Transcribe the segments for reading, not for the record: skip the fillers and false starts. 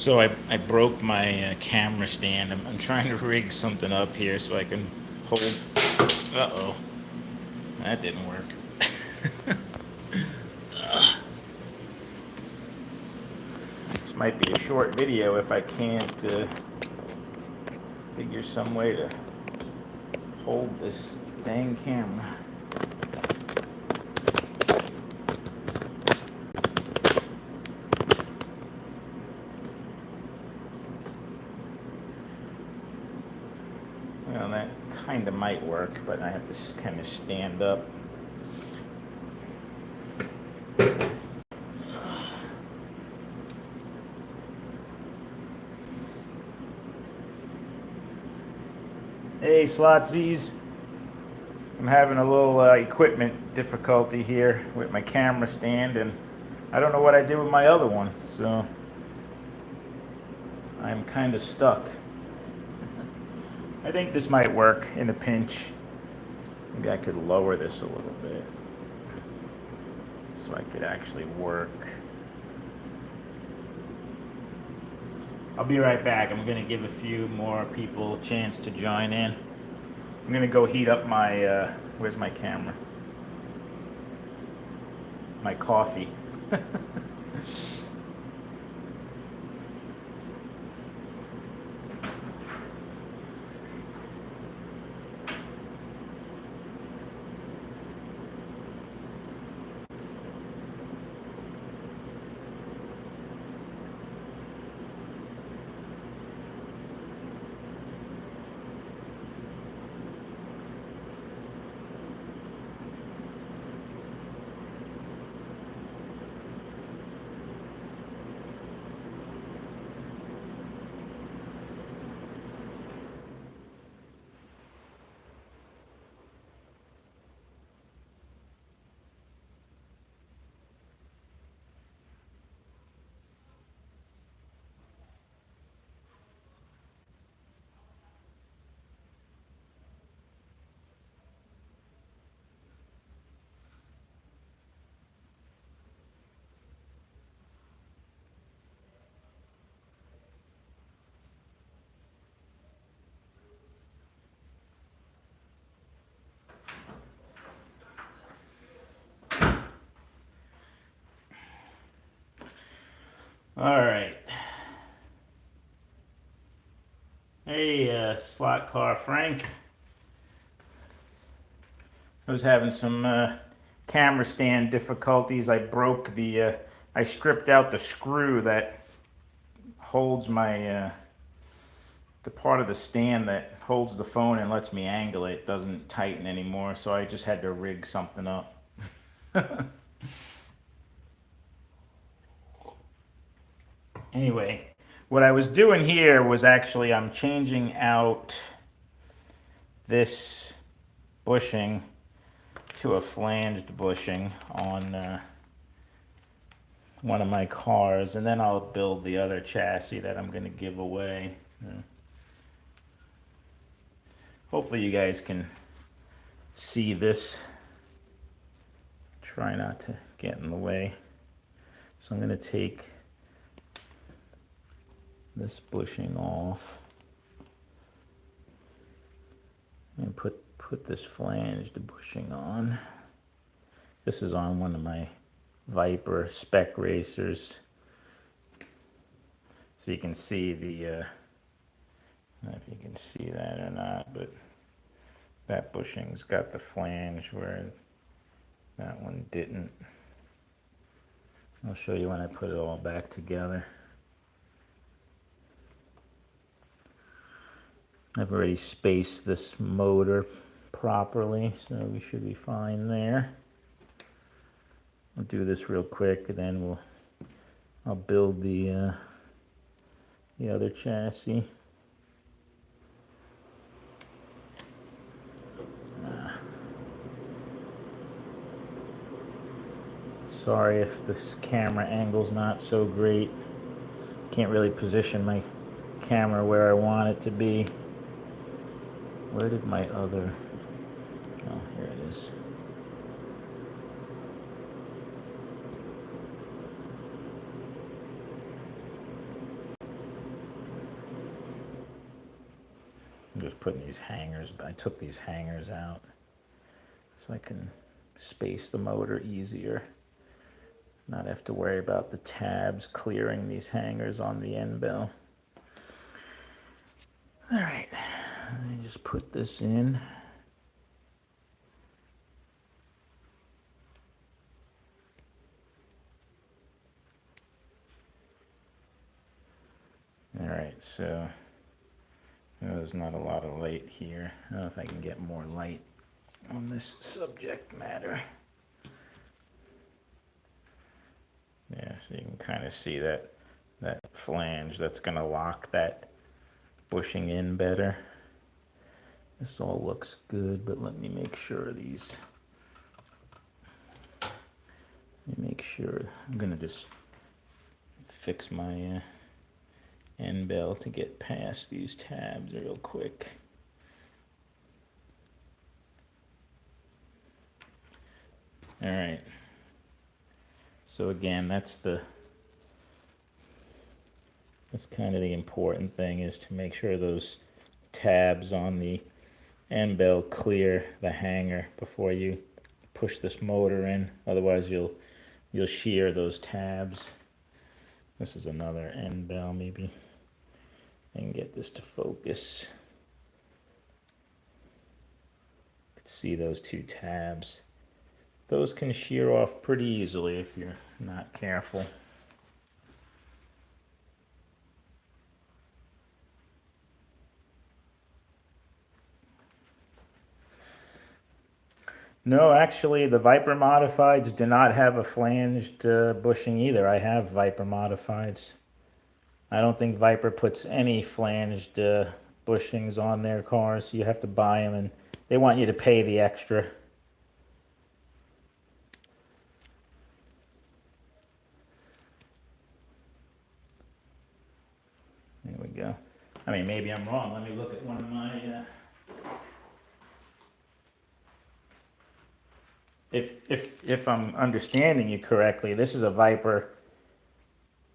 So I broke my camera stand. I'm trying to rig something up here so I can hold. Uh-oh. That didn't work. This might be a short video if I can't figure some way to hold this dang camera. Well, that kind of might work, but I have to kind of stand up. Hey, Slotsies. I'm having a little equipment difficulty here with my camera stand, and I don't know what I did with my other one, so I'm kind of stuck. I think this might work in a pinch. Maybe I could lower this a little bit so I could actually work. I'll be right back. I'm going to give a few more people a chance to join in. I'm going to go heat up my, where's my camera? My coffee. All right. Hey, slot car Frank. I was having some camera stand difficulties. I broke the, I stripped out the screw that holds my, the part of the stand that holds the phone and lets me angle it doesn't tighten anymore, so I just had to rig something up. Anyway, what I was doing here was actually I'm changing out this bushing to a flanged bushing on one of my cars, and then I'll build the other chassis that I'm going to give away. Hopefully you guys can see this. Try not to get in the way. So I'm going to take this bushing off and put this flanged bushing on. This is on one of my Viper spec racers, so you can see the I don't know if you can see that or not, but that bushing's got the flange where that one didn't. I'll show you when I put it all back together. I've already spaced this motor properly, so we should be fine there. I'll do this real quick, and then I'll build the other chassis. Sorry if this camera angle's not so great. Can't really position my camera where I want it to be. Where did my other... Oh, here it is. just putting these hangers, I took these hangers out so I can space the motor easier. Not have to worry about the tabs clearing these hangers on the end bell. All right, let me just put this in. All right, so there's not a lot of light here. I don't know if I can get more light on this subject matter. Yeah, so you can kind of see that flange that's going to lock that bushing in better. This all looks good, but let me make sure these. Let me make sure. I'm going to just fix my end bell to get past these tabs real quick. All right. So again, that's kind of the important thing, is to make sure those tabs on the end bell clear the hanger before you push this motor in. Otherwise you'll shear those tabs. This is another end bell. Maybe I can get this to focus. You can see those two tabs. Those can shear off pretty easily if you're not careful. No, actually, the Viper Modifieds do not have a flanged bushing either. I have Viper Modifieds. I don't think Viper puts any flanged bushings on their cars. You have to buy them, and they want you to pay the extra. There we go. I mean, maybe I'm wrong. Let me look at one of my... If I'm understanding you correctly, this is a Viper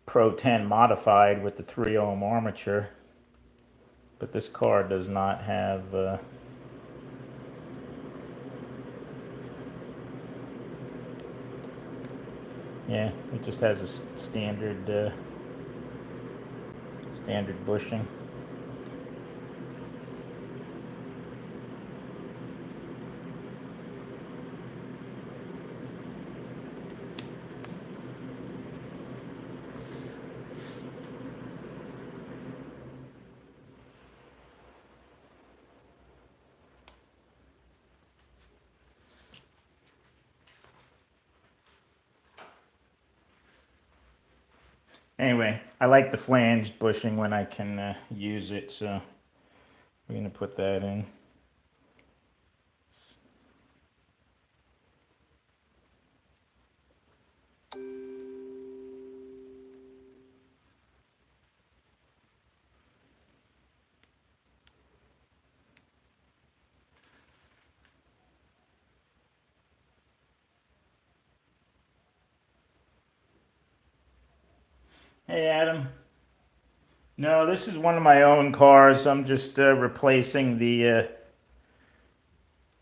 Pro 10 modified with the 3 ohm armature, but this car does not have yeah, it just has a standard standard bushing. Anyway, I like the flanged bushing when I can use it, so we're going to put that in. Hey, Adam. No, this is one of my own cars. I'm just replacing the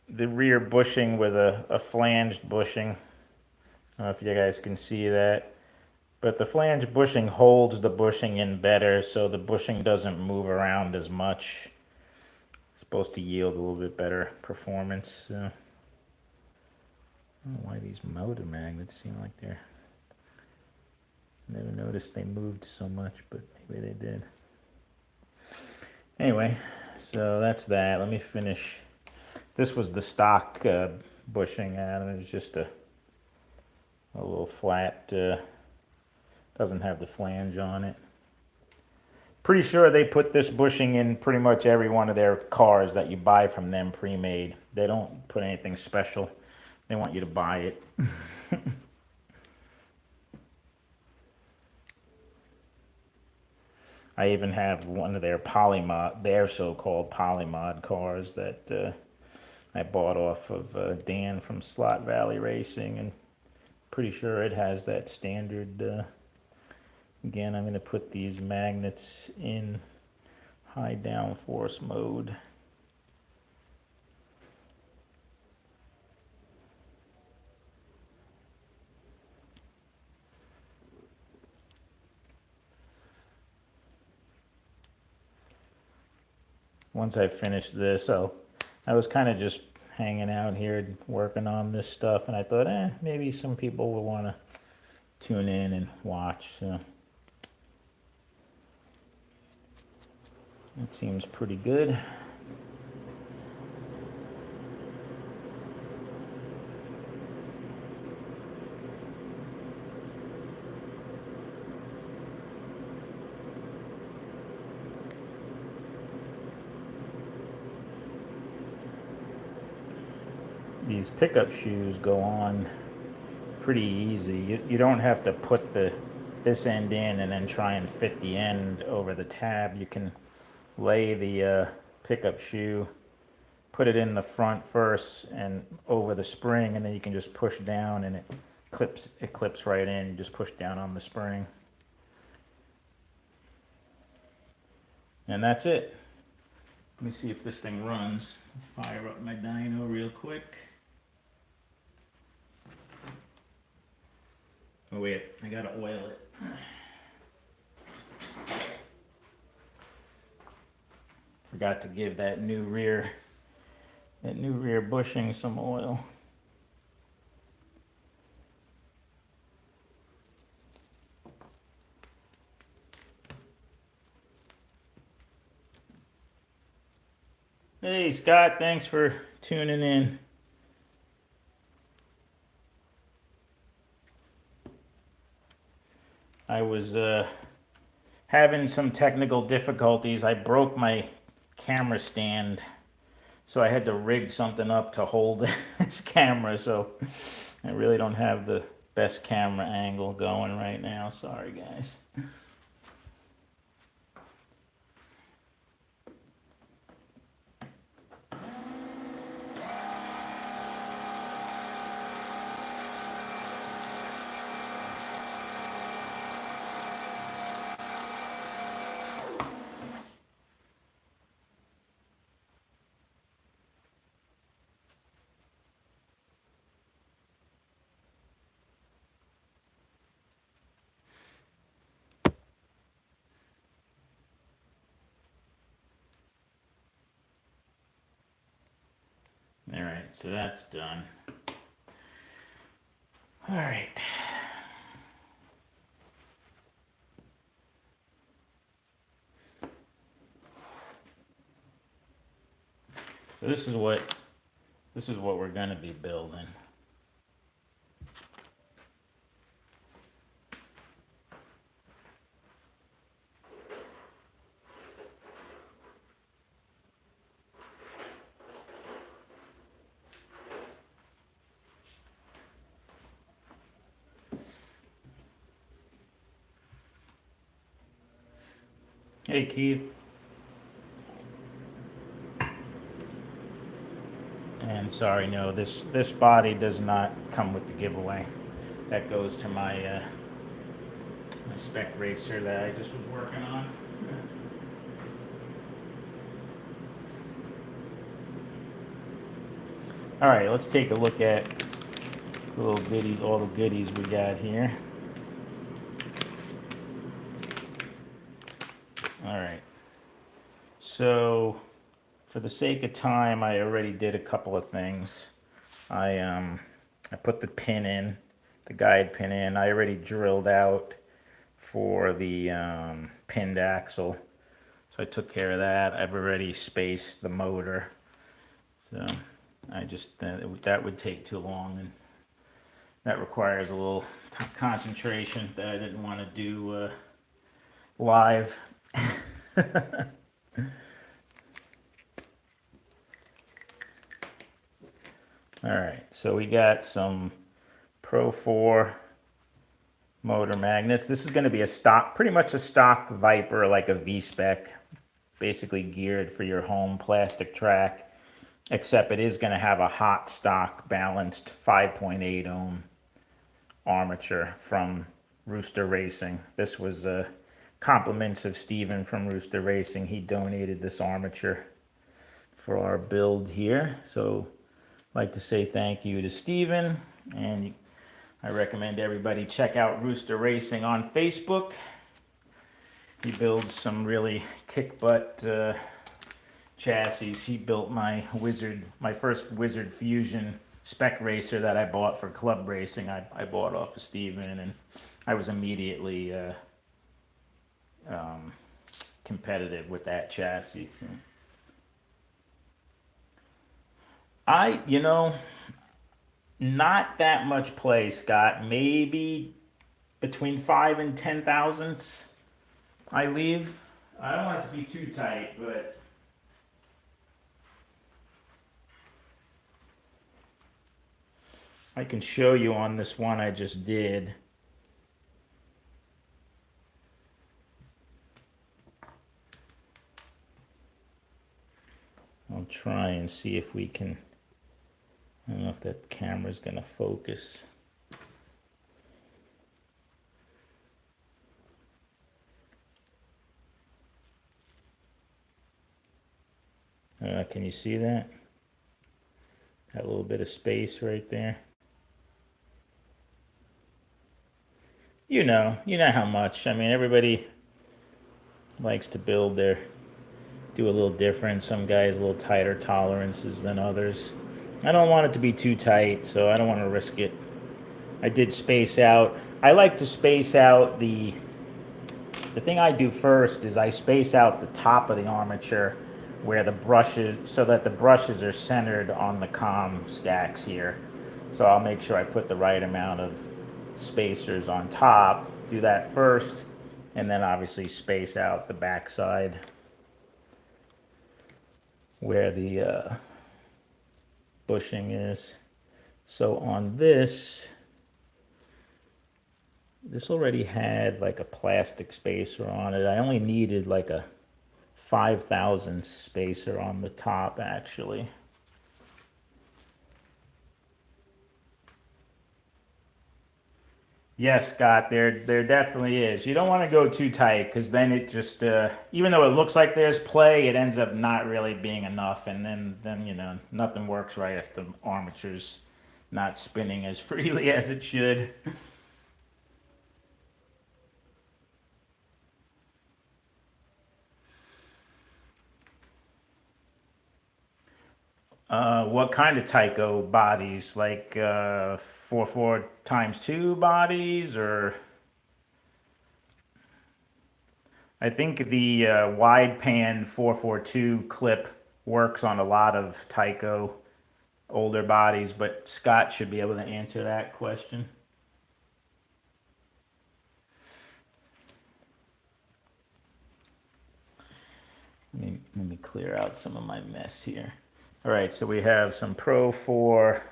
rear bushing with a flanged bushing. I don't know if you guys can see that. But the flange bushing holds the bushing in better, so the bushing doesn't move around as much. It's supposed to yield a little bit better performance. I don't know why these motor magnets seem like they're... Never noticed they moved so much, but maybe they did. Anyway, so that's that. Let me finish. This was the stock bushing, Adam. It was just a little flat, doesn't have the flange on it. Pretty sure they put this bushing in pretty much every one of their cars that you buy from them pre-made. They don't put anything special. They want you to buy it. I even have one of their polymod, their so-called polymod cars that I bought off of Dan from Slot Valley Racing, and pretty sure it has that standard. Again, I'm going to put these magnets in high downforce mode. once I finish this, I was kind of just hanging out here working on this stuff, and I thought, maybe some people will want to tune in and watch. So it seems pretty good. These pickup shoes go on pretty easy. You don't have to put this end in and then try and fit the end over the tab. You can lay the pickup shoe, put it in the front first and over the spring, and then you can just push down and it clips right in. You just push down on the spring. And that's it. Let me see if this thing runs. Fire up my dyno real quick. Oh wait, I gotta oil it. Forgot to give that new rear bushing some oil. Hey Scott, thanks for tuning in. I was having some technical difficulties. I broke my camera stand, so I had to rig something up to hold this camera, so I really don't have the best camera angle going right now. Sorry guys. All right, so that's done. All right. So this is what we're going to be building. Hey Keith. And sorry, no, this body does not come with the giveaway. That goes to my my spec racer that I just was working on. All right, let's take a look at the little goodies, all the goodies we got here. All right. So, for the sake of time, I already did a couple of things. I put the pin in, the guide pin in. I already drilled out for the pinned axle, so I took care of that. I've already spaced the motor, so I just that would take too long, and that requires a little concentration that I didn't want to do live. All right, so we got some Pro 4 motor magnets. This is going to be a stock, pretty much a stock Viper, like a V-spec, basically geared for your home plastic track, except it is going to have a hot stock balanced 5.8 ohm armature from Rooster Racing. This was compliments of Steven from Rooster Racing. He donated this armature for our build here, so I'd like to say thank you to Steven, and I recommend everybody check out Rooster Racing on Facebook. He builds some really kick-butt chassis. He built my first Wizard Fusion spec racer that I bought for club racing. I bought off of Steven, and I was immediately competitive with that chassis. So. You know, not that much play, Scott. Maybe between 5 and 10 thousandths I leave. I don't want it to be too tight, but I can show you on this one I just did. I'll try and see if we can. I don't know if that camera's gonna focus. Can you see that? That little bit of space right there. You know how much. I mean, everybody likes to do a little different. Some guys a little tighter tolerances than others. I don't want it to be too tight, so I don't want to risk it. I did space out. I like to space out the thing I do first is I space out the top of the armature where the brushes, so that the brushes are centered on the comm stacks here. So I'll make sure I put the right amount of spacers on top. Do that first, and then obviously space out the backside where the bushing is. So on this already had like a plastic spacer on it. I only needed like a 5,000 spacer on the top, actually. Yes, Scott, there definitely is. You don't want to go too tight because then it just, even though it looks like there's play, it ends up not really being enough, and then nothing works right if the armature's not spinning as freely as it should. What kind of Tyco bodies? Like 4.4 times 2 bodies, or I think the wide pan 442 clip works on a lot of Tyco older bodies, but Scott should be able to answer that question. Let me clear out some of my mess here. All right, so we have some Pro 4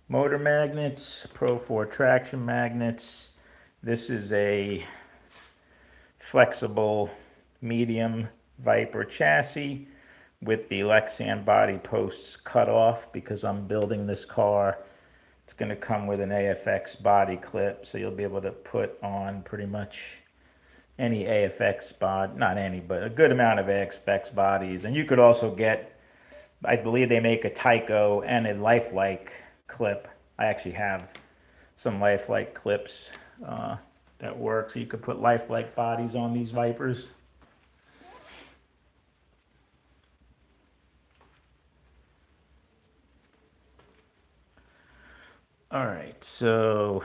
motor magnets, Pro 4 traction magnets. This is a flexible medium Viper chassis with the Lexan body posts cut off because I'm building this car. It's going to come with an AFX body clip, so you'll be able to put on pretty much any AFX body, not any, but a good amount of AFX bodies. And you could also get, I believe they make a Tyco and a Lifelike clip. I actually have some Lifelike clips that work, so you could put Lifelike bodies on these Vipers. All right, so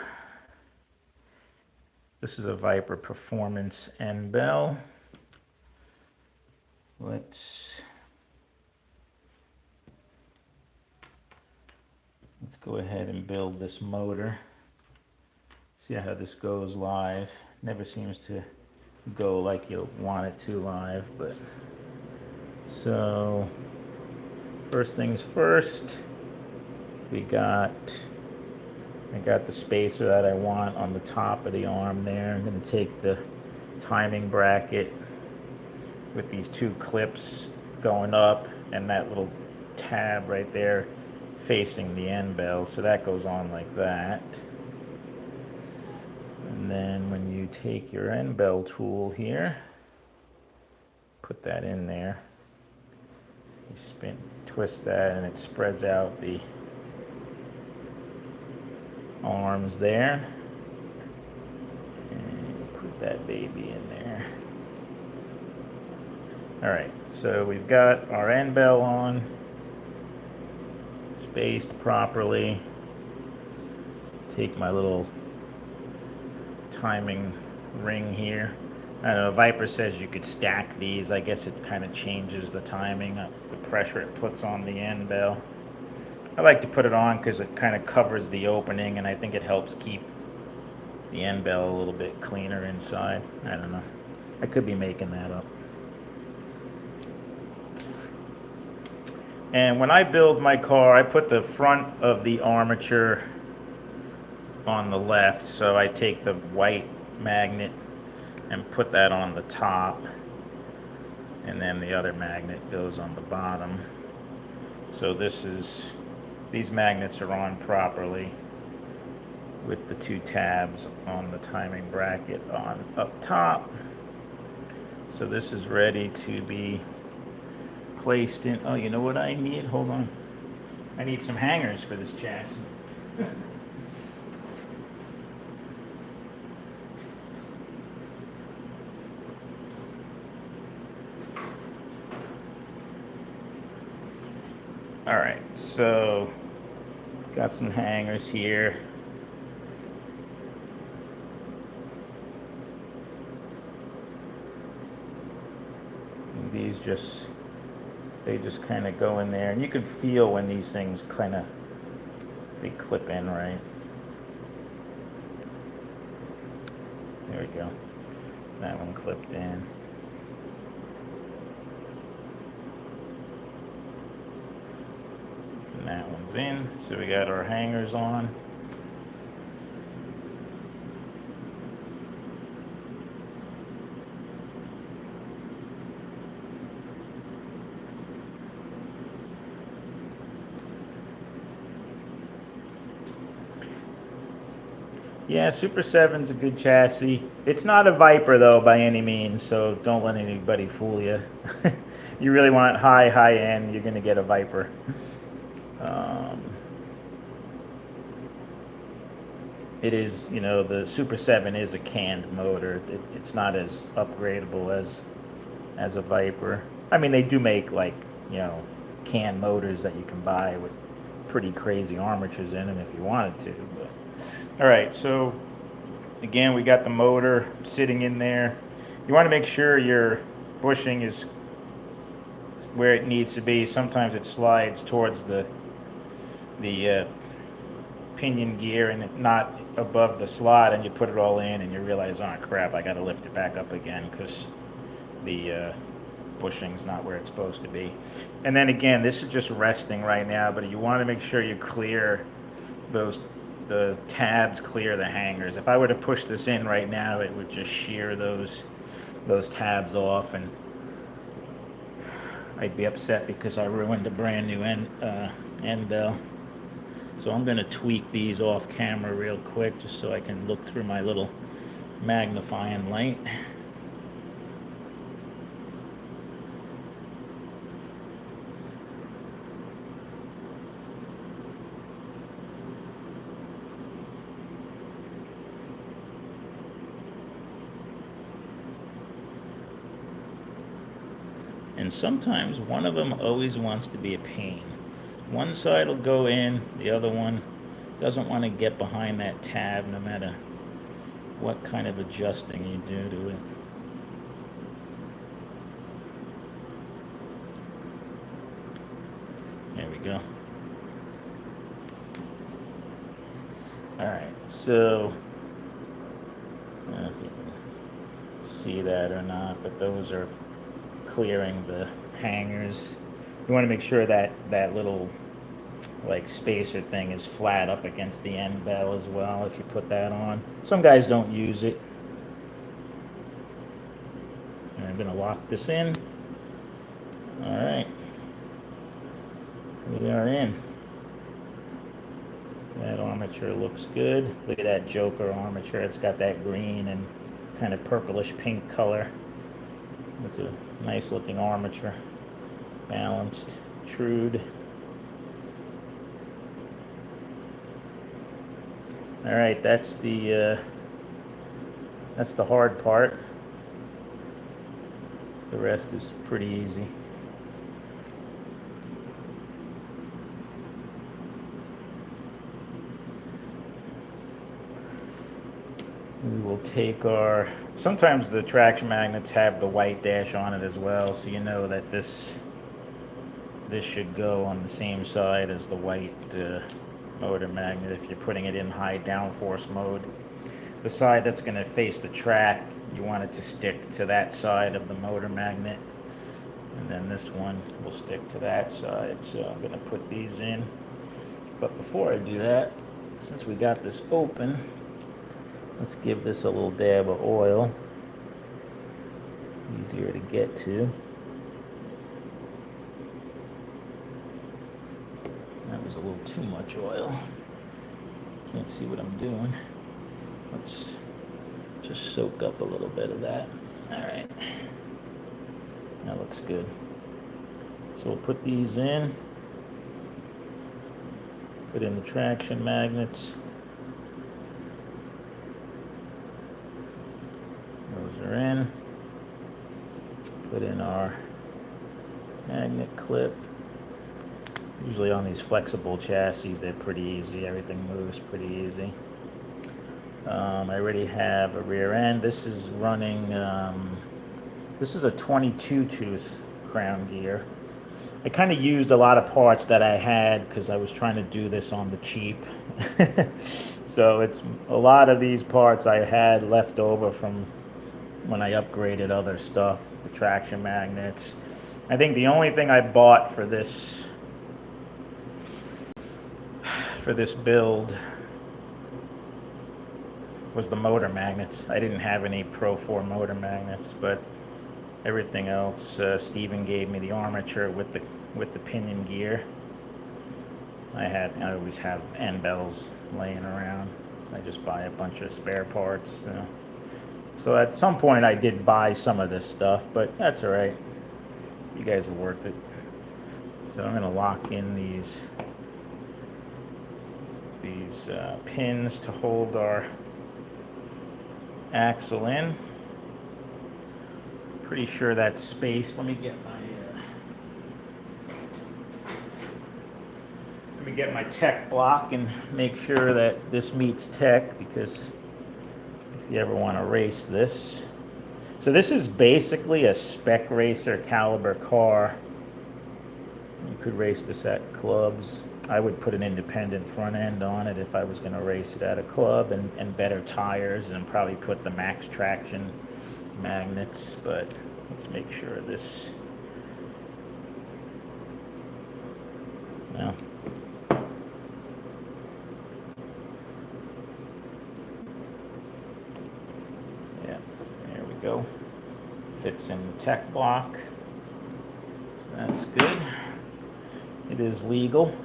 this is a Viper Performance N bell. Let's go ahead and build this motor. See how this goes live. Never seems to go like you want it to live, but so first things first, I got the spacer that I want on the top of the arm there. I'm going to take the timing bracket with these two clips going up and that little tab right there facing the end bell. So that goes on like that. And then when you take your end bell tool here, put that in there. You twist that and it spreads out the arms there, and put that baby in there. All right, so we've got our end bell on, spaced properly. Take my little timing ring here. I don't know, Viper says you could stack these. I guess it kind of changes the timing, the pressure it puts on the end bell. I like to put it on because it kind of covers the opening, and I think it helps keep the end bell a little bit cleaner inside. I don't know. I could be making that up. And when I build my car, I put the front of the armature on the left, so I take the white magnet and put that on the top, and then the other magnet goes on the bottom. So these magnets are on properly with the two tabs on the timing bracket on up top. So this is ready to be placed in. Oh, you know what I need? Hold on. I need some hangers for this chassis. All right, so got some hangers here. And these they just kind of go in there, and you can feel when these things they clip in right. There we go. That one clipped in. And that one's in. So we got our hangers on. Yeah, Super 7's a good chassis. It's not a Viper, though, by any means, so don't let anybody fool you. You really want high end, you're going to get a Viper. It is, the Super 7 is a canned motor. It's not as upgradable as a Viper. I mean, they do make, canned motors that you can buy with pretty crazy armatures in them if you wanted to, but... All right, so again, we got the motor sitting in there. You want to make sure your bushing is where it needs to be. Sometimes it slides towards the pinion gear and not above the slot, and you put it all in and you realize, oh crap, I got to lift it back up again because the bushing's not where it's supposed to be. And then again, this is just resting right now, but you want to make sure you clear the tabs, clear the hangers. If I were to push this in right now, it would just shear those tabs off, and I'd be upset because I ruined a brand new end bell. So I'm going to tweak these off camera real quick just so I can look through my little magnifying light. And sometimes one of them always wants to be a pain. One side will go in, the other one doesn't want to get behind that tab no matter what kind of adjusting you do to it. There we go. Alright, so I don't know if you can see that or not, but those are clearing the hangers. You want to make sure that little spacer thing is flat up against the end bell as well if you put that on. Some guys don't use it. And I'm going to lock this in. Alright. We are in. That armature looks good. Look at that Joker armature. It's got that green and kind of purplish pink color. It's a nice looking armature. Balanced, trued. All right, that's the hard part. The rest is pretty easy. We will take our, sometimes the traction magnets have the white dash on it as well, so you know that this should go on the same side as the white motor magnet if you're putting it in high downforce mode. The side that's going to face the track, you want it to stick to that side of the motor magnet, and then this one will stick to that side. So I'm going to put these in, but before I do that, since we got this open, let's give this a little dab of oil. Easier to get to. That was a little too much oil. Can't see what I'm doing. Let's just soak up a little bit of that. All right. That looks good. So we'll put these in. Put in the traction magnets. Those are in. Put in our magnet clip. Usually on these flexible chassis, they're pretty easy. Everything moves pretty easy. I already have a rear end. This is running, this is a 22 tooth crown gear. I kind of used a lot of parts that I had because I was trying to do this on the cheap. So it's a lot of these parts I had left over from when I upgraded other stuff, the traction magnets. I think the only thing I bought for this build was the motor magnets. I didn't have any Pro 4 motor magnets, but everything else, Steven gave me the armature with the pinion gear. I always have end bells laying around. I just buy a bunch of spare parts. So at some point I did buy some of this stuff, but that's all right. You guys are worth it. So I'm gonna lock in these pins to hold our axle in. Pretty sure that's spaced. Let me get my tech block and make sure that this meets tech, because if you ever want to race this. So this is basically a spec racer caliber car. You could race this at clubs. I would put an independent front end on it if I was going to race it at a club, and better tires, and probably put the max traction magnets. But let's make sure this, well, yeah, there we go. Fits in the tech block, so that's good. It is legal.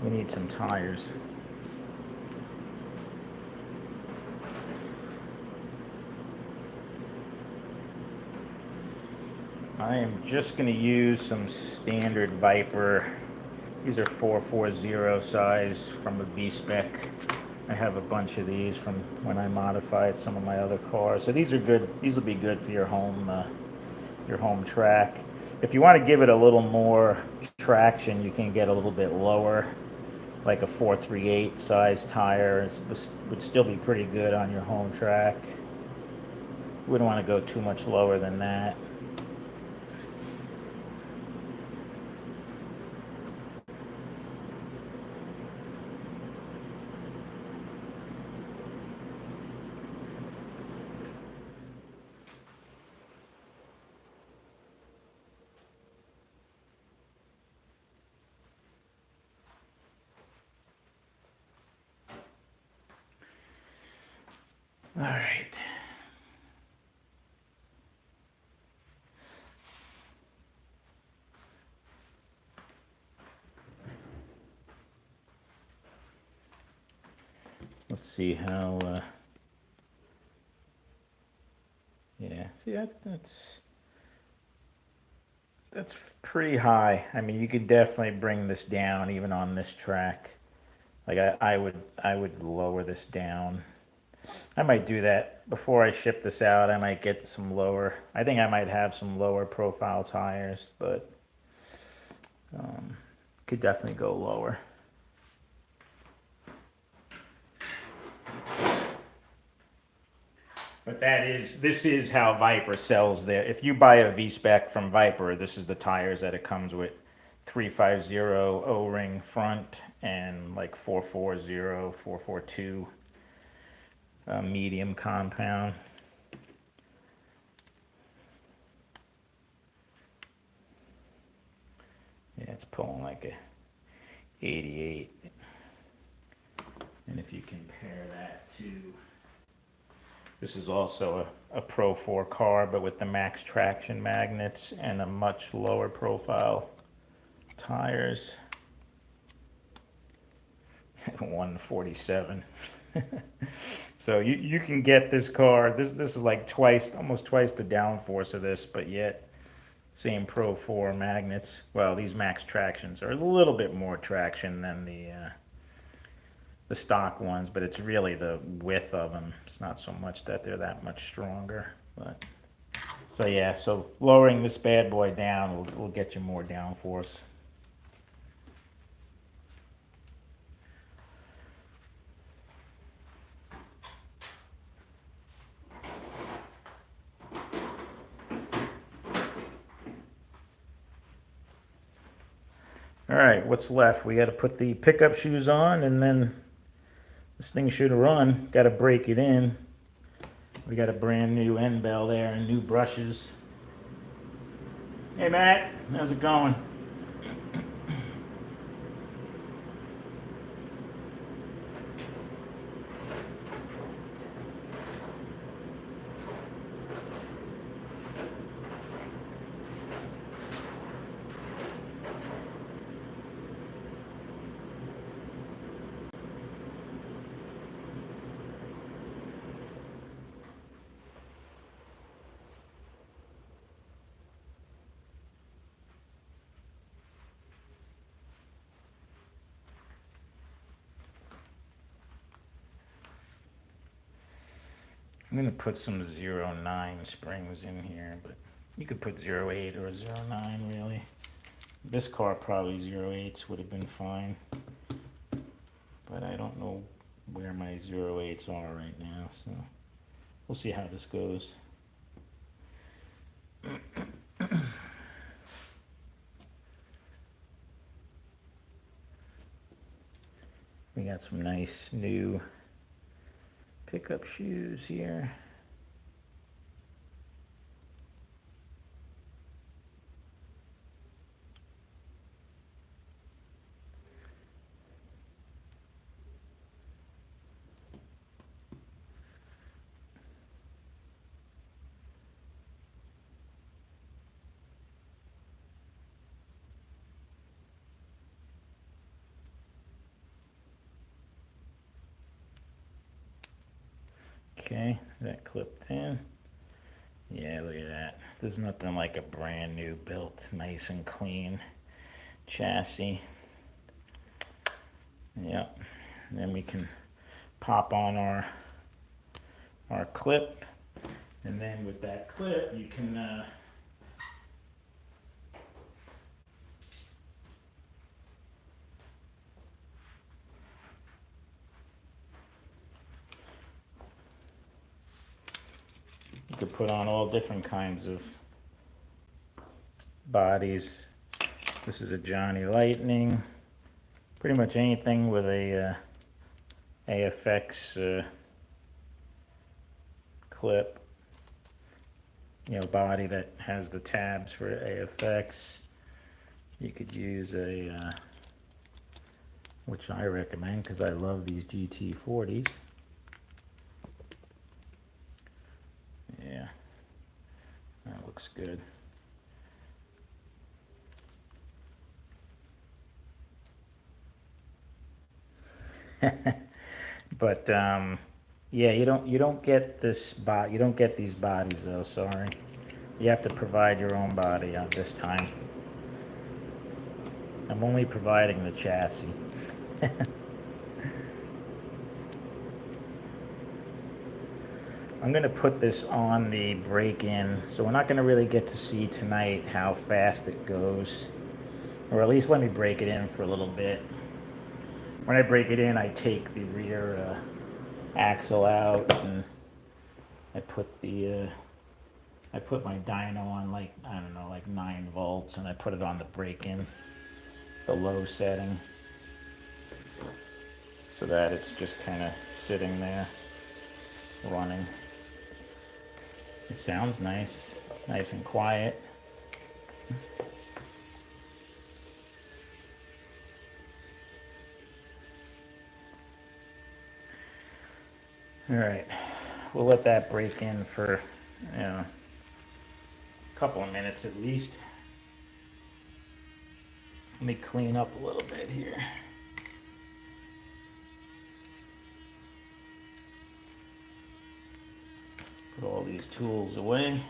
We need some tires. I am just going to use some standard Viper. These are 440 size from a V-Spec. I have a bunch of these from when I modified some of my other cars. So these are good. These will be good for your home track. If you want to give it a little more traction, you can get a little bit lower, like a 438 size tire. It would still be pretty good on your home track. You wouldn't want to go too much lower than that. All right. Let's see how, yeah, see that's pretty high. I mean, you could definitely bring this down even on this track. Like I would lower this down. I might do that before I ship this out. I might get some lower. I think I might have some lower profile tires, but could definitely go lower. But this is how Viper sells there. If you buy a V-Spec from Viper, this is the tires that it comes with. 350 O-ring front and like 440, 442 medium compound. Yeah, it's pulling like a 88. And if you compare that to, this is also a Pro 4 car, but with the max traction magnets and a much lower profile tires. 147. So you can get this car. This is like almost twice the downforce of this, but yet same Pro 4 magnets. Well, these max tractions are a little bit more traction than the stock ones, but it's really the width of them. It's not so much that they're that much stronger, but so yeah. So lowering this bad boy down will get you more downforce. All right, what's left? We got to put the pickup shoes on, and then this thing should run. Got to break it in. We got a brand new end bell there and new brushes. Hey Matt, how's it going? I'm gonna put some 09 springs in here, but you could put 08 or 09 really. This car probably 08s would have been fine, but I don't know where my 08s are right now, so we'll see how this goes. We got some nice new pickup shoes here. Okay, that clipped in. Yeah, look at that. There's nothing like a brand new built, nice and clean chassis. Yep. And then we can pop on our clip, and then with that clip you can you could put on all different kinds of bodies. This is a Johnny Lightning. Pretty much anything with a AFX clip, body that has the tabs for AFX. You could use which I recommend because I love these GT40s. Yeah, that looks good. But yeah, you don't get this you don't get these bodies though. Sorry, you have to provide your own body on this time. I'm only providing the chassis. I'm going to put this on the break-in, so we're not going to really get to see tonight how fast it goes. Or at least let me break it in for a little bit. When I break it in, I take the rear axle out, and I put I put my dyno on, like, I don't know, like 9 volts, and I put it on the break-in, the low setting, so that it's just kind of sitting there, running. It sounds nice and quiet. All right, we'll let that break in for, a couple of minutes at least. Let me clean up a little bit here. Put all these tools away.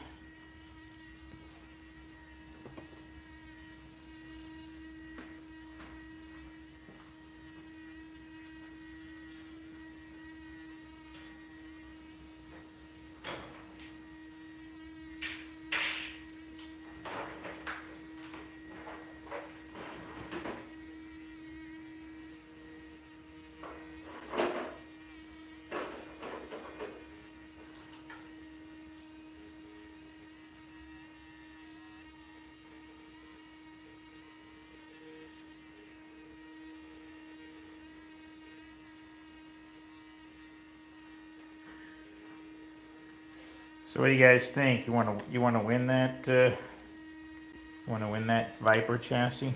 So what do you guys think? You want to win that? Want to win that Viper chassis?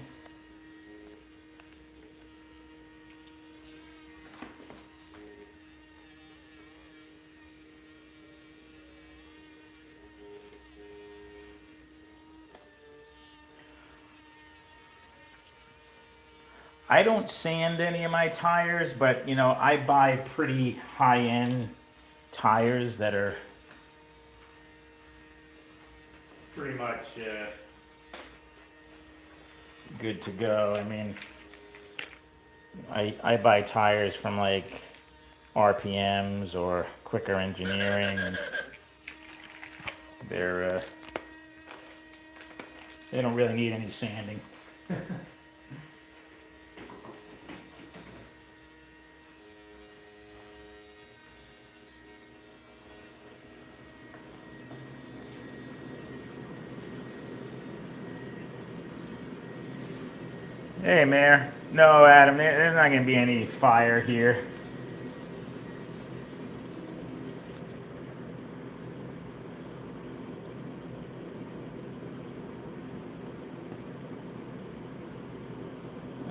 I don't sand any of my tires, but I buy pretty high-end tires that are pretty much good to go. I mean, I buy tires from like RPMs or Quicker Engineering, and they don't really need any sanding. Hey, Mayor. No, Adam, there's not going to be any fire here.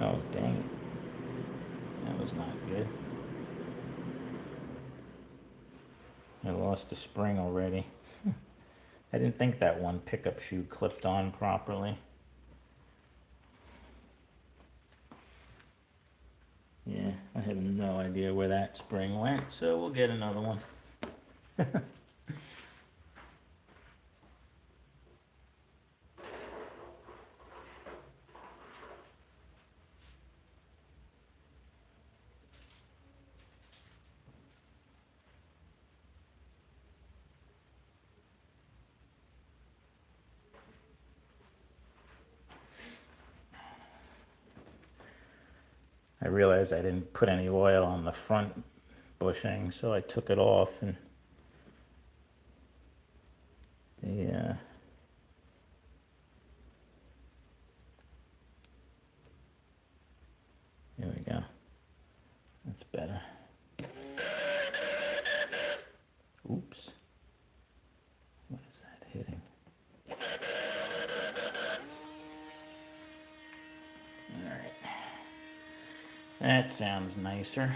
Oh, dang it. That was not good. I lost a spring already. I didn't think that one pickup shoe clipped on properly. Yeah, I have no idea where that spring went, so we'll get another one. I realized I didn't put any oil on the front bushing, so I took it off, and yeah. Here we go. That's better. Oops. What is that hitting? All right. That sounds nicer.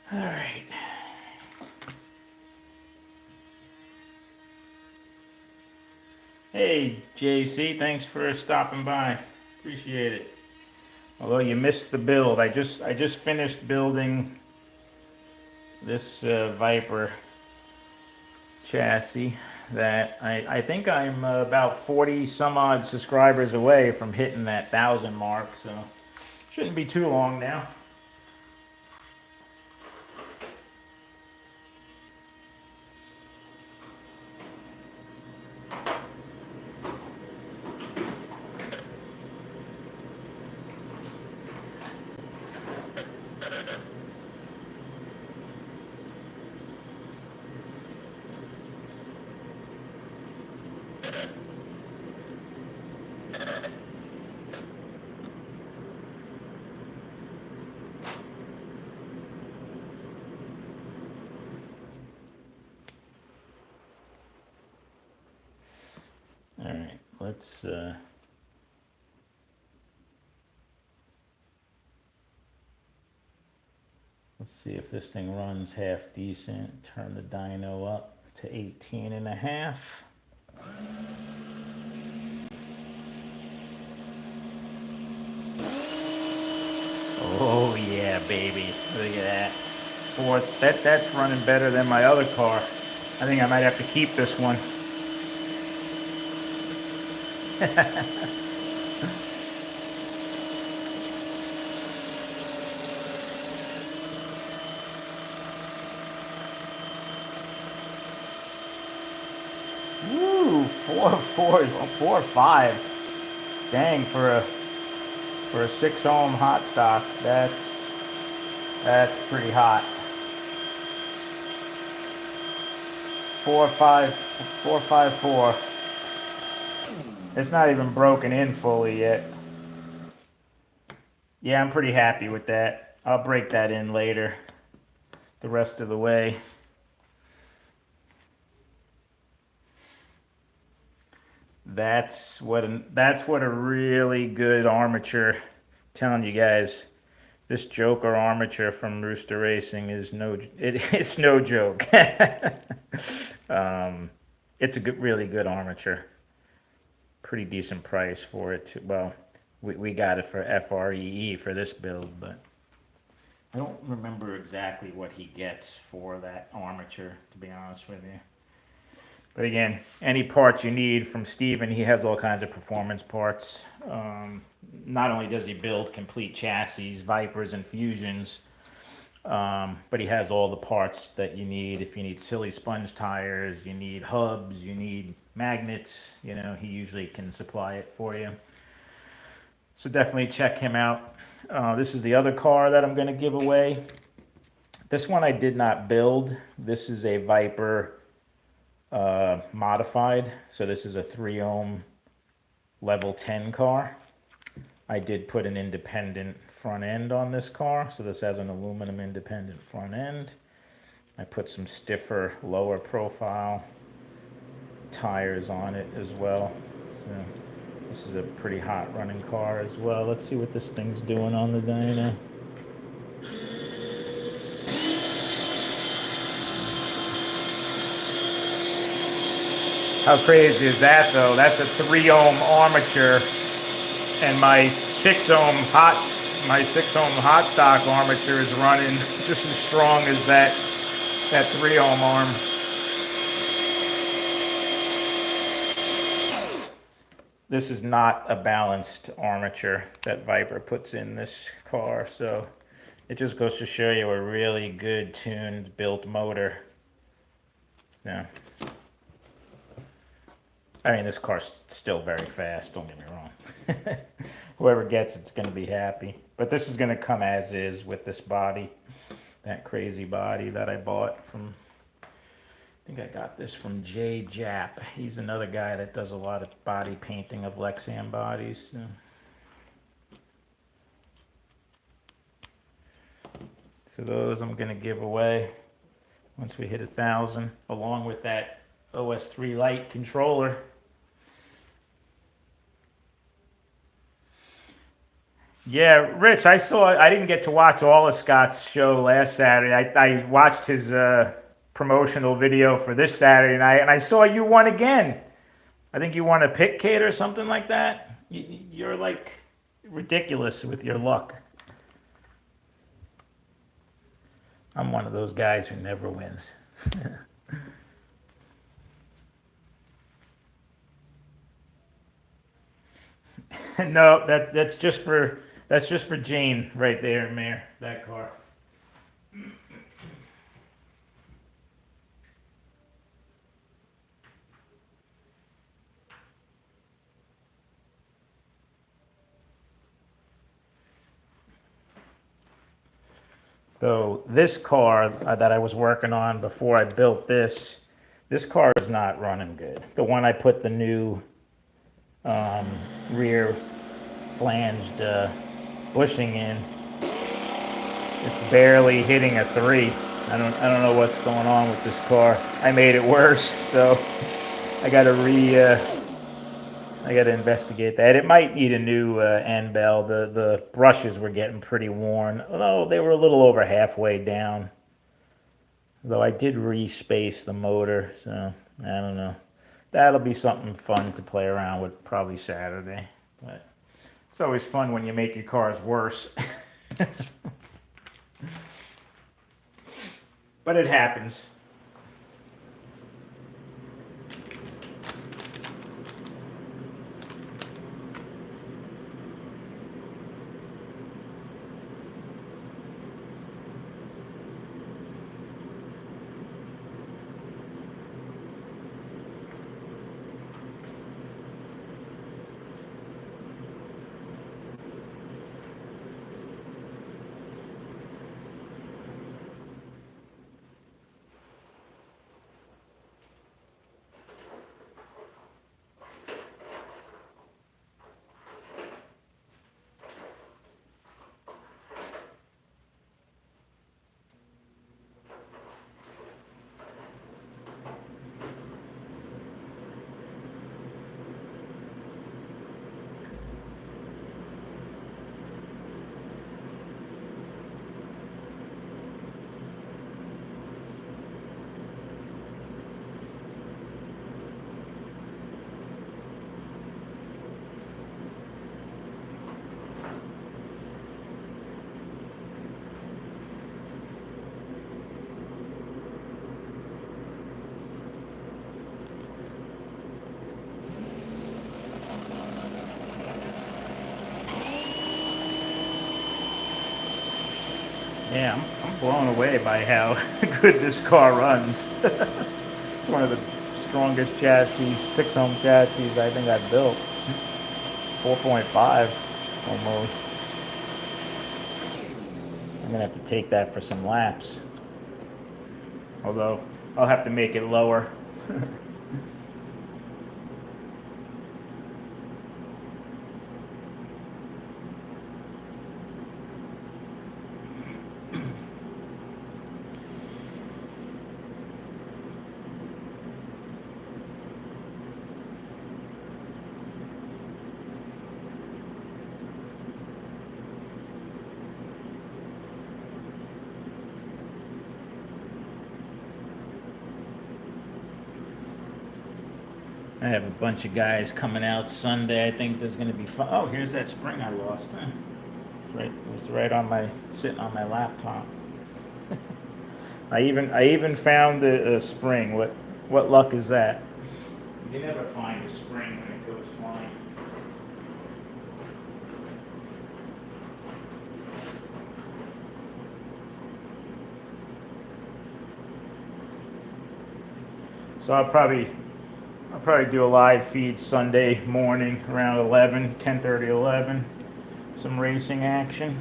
All right. Hey, JC, thanks for stopping by. Appreciate it. Although you missed the build, I just finished building this Viper chassis that I think I'm about 40 some odd subscribers away from hitting that 1,000 mark, so shouldn't be too long now. All right, let's see if this thing runs half decent. Turn the dyno up to 18.5. Oh yeah, baby! Look at that. Fourth. That's running better than my other car. I think I might have to keep this one. Woo! 4 or 5. Dang, for a 6 ohm hot stock, that's pretty hot. 4, 5, 4. It's not even broken in fully yet. Yeah, I'm pretty happy with that. I'll break that in later, the rest of the way. That's what a really good armature. I'm telling you guys, this Joker armature from Rooster Racing is it's no joke. It's a really good armature. Pretty decent price for it too. Well, we got it for FREE for this build, but I don't remember exactly what he gets for that armature, to be honest with you. But again, any parts you need from Steven, he has all kinds of performance parts. Not only does he build complete chassis, Vipers, and Fusions, but he has all the parts that you need. If you need silly sponge tires, you need hubs, you need magnets, he usually can supply it for you. So definitely check him out. This is the other car that I'm going to give away. This one I did not build. This is a Viper modified. So this is a 3 ohm level 10 car. I did put an independent front end on this car. So this has an aluminum independent front end. I put some stiffer, lower profile tires on it as well. So this is a pretty hot running car as well. Let's see what this thing's doing on the dyno. How crazy is that though? That's a 3 ohm armature, and my 6 ohm hot stock armature is running just as strong as that 3 ohm arm. This is not a balanced armature that Viper puts in this car, so it just goes to show you a really good tuned built motor. Yeah. I mean, this car's still very fast, don't get me wrong. Whoever gets it's going to be happy. But this is going to come as is with this body, that crazy body that I bought from, I think I got this from Jay Jap. He's another guy that does a lot of body painting of Lexan bodies. So those I'm going to give away once we hit 1,000, along with that OS3 Lite controller. Yeah, Rich, I didn't get to watch all of Scott's show last Saturday. I watched his promotional video for this Saturday night, and I saw you won again. I think you won a pit kit or something like that. You're like ridiculous with your luck. I'm one of those guys who never wins. No, that's just for Jane right there, Mayor. That car. So this car that I was working on before I built this car is not running good. The one I put the new rear flanged bushing in, it's barely hitting a 3. I don't know what's going on with this car. I made it worse, so I got to I got to investigate that. It might need a new end bell. The brushes were getting pretty worn, although they were a little over halfway down. Though I did re-space the motor, so I don't know. That'll be something fun to play around with probably Saturday. But it's always fun when you make your cars worse. But it happens. Yeah, I'm blown away by how good this car runs. It's one of the strongest chassis, 6-ohm chassis I think I've built. 4.5 almost. I'm gonna have to take that for some laps. Although I'll have to make it lower. I have a bunch of guys coming out Sunday. I think there's going to be fun. Oh, here's that spring I lost. Huh? It was right on my sitting on my laptop. I even found the spring. What luck is that? You never find a spring when it goes flying. So I'll probably do a live feed Sunday morning around 11, 10:30, 11. Some racing action.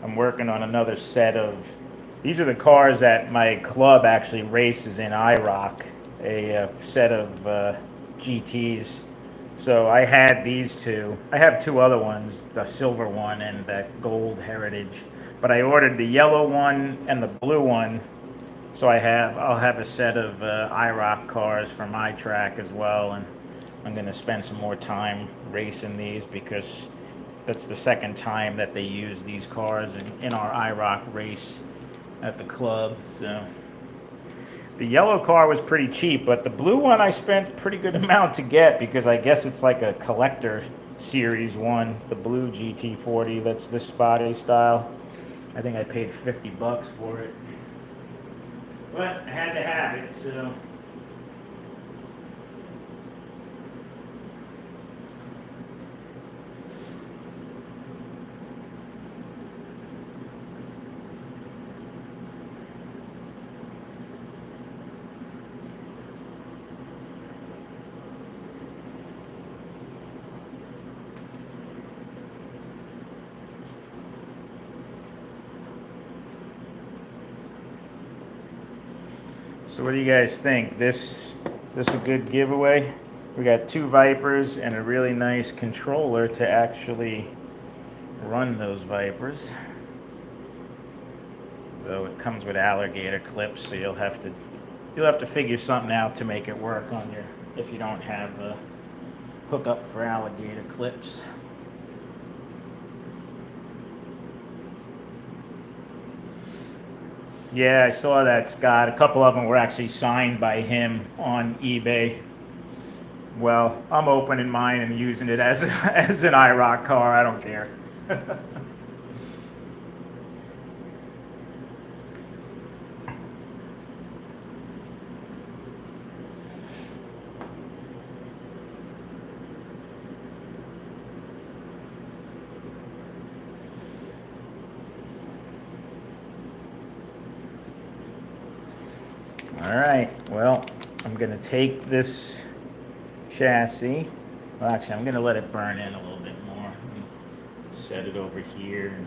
I'm working on another set of. These are the cars that my club actually races in IROC. a set of GTs. So I had these two. I have two other ones, the silver one and that gold heritage. But I ordered the yellow one and the blue one. So I'll have a set of IROC cars for my track as well, and I'm going to spend some more time racing these because that's the second time that they use these cars in our IROC race at the club. So the yellow car was pretty cheap, but the blue one I spent a pretty good amount to get because I guess it's like a collector series one, the blue GT40. That's this spotty style. I think I paid $50 for it, but I had to have it. So what do you guys think? This a good giveaway? We got two Vipers and a really nice controller to actually run those Vipers. Though it comes with alligator clips, so you'll have to figure something out to make it work on your if you don't have a hookup for alligator clips. Yeah, I saw that, Scott. A couple of them were actually signed by him on eBay. Well, I'm opening mine and using it as as an IROC car. I don't care. All right. Well, I'm gonna take this chassis. Well, actually, I'm gonna let it burn in a little bit more. Set it over here and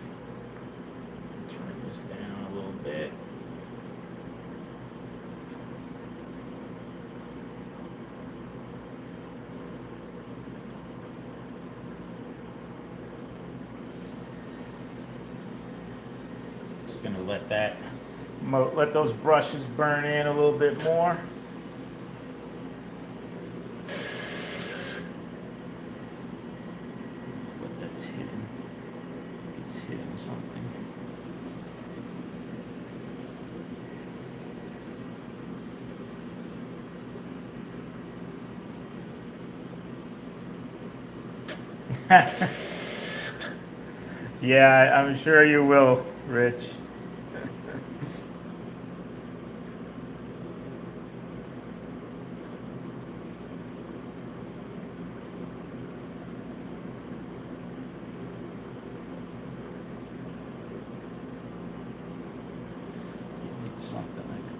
turn this down a little bit. Just gonna let those brushes burn in a little bit more. But that's hidden. It's hitting something. Yeah, I'm sure you will, Rich. Something like that.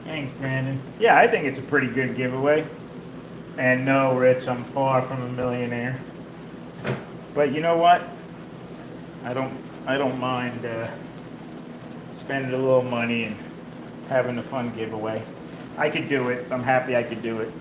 Thanks, Brandon. Yeah, I think it's a pretty good giveaway. And no, Rich, I'm far from a millionaire. But you know what? I don't I don't mind spending a little money and having a fun giveaway. I could do it, so I'm happy I could do it.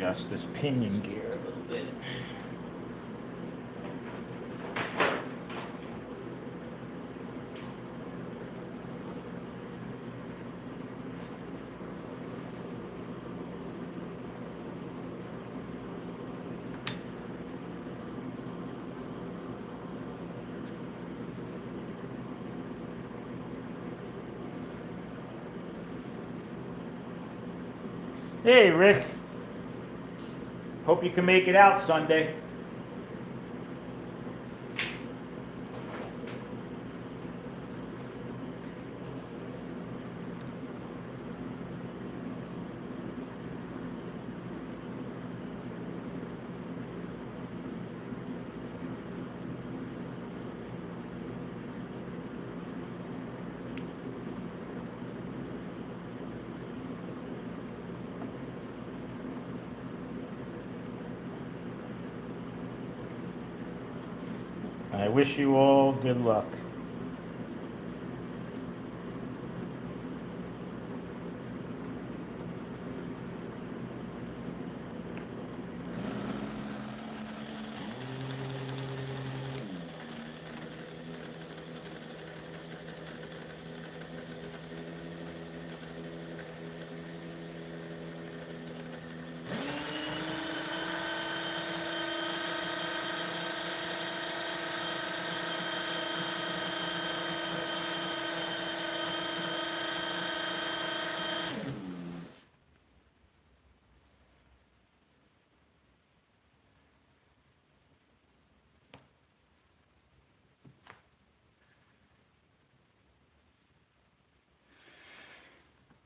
adjust this pinion gear a little bit. Hey, Rick. Hope you can make it out Sunday. I wish you all good luck.